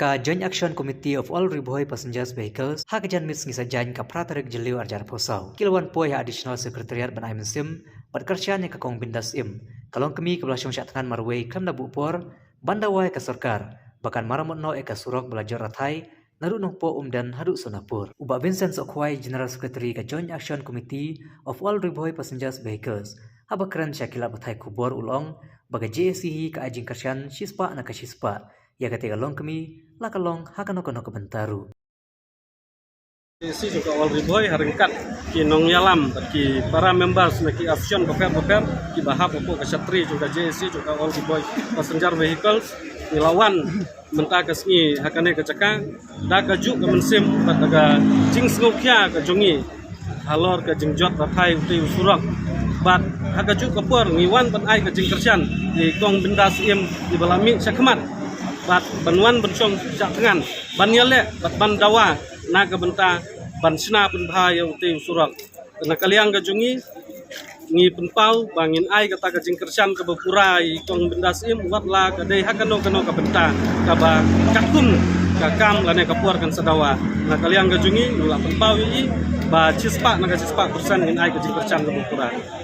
Ka Joint Action Committee of All Riboy Passengers Vehicles hakajan mis ngisajan ka pratarik jeliu arjar posau. Kilwan poy Additional Secretariat ban Aimen Sim berkerjaan yang kakong bindas im. Kalong kami kebelasong syatkan marway kam na bupor bandawai ka sarkar bahkan maramot no eka surok belajar ratai naru nongpo dan haduk sonapur. Ubak Vincent Sokwai General Secretary ka Joint Action Committee of All Riboy Passengers Vehicles habakran syakila batai kubor ulong baga JSC ka ajing kerjaan sispa na ka sispa ya ketika long kami lakalong hakano-kano ke Bentaru. Si juga All Riboy haringkat ki nong yalam ki para members na ki action beper ki bahap pokok kesatri juga JSC juga All Riboy Passenger Vehicles nilawan mentakas ni hakane kecaka da kaju ke mensim daga jing snokya ke jongi halor ke jengjot ratai uti usurak bat hakaju kapur ngiwan ban ai ke jing kersian di kong bindas im di balami syakmat bat banwan bensong jak tengan ban yale bat ban dawa naga benta ban sina pun bahaya uti usurak na kaliang gajungi ngi penpau bangin ai kata kajing kersian ke bepurai kong bindas im wat la kadai hakano kano ka benta ka ba kakum kakam lane kapur kan sadawa na kaliang gajungi nula penpau yi ba cispa naga cispa persen ngin ai kajing kersian ke bepurai.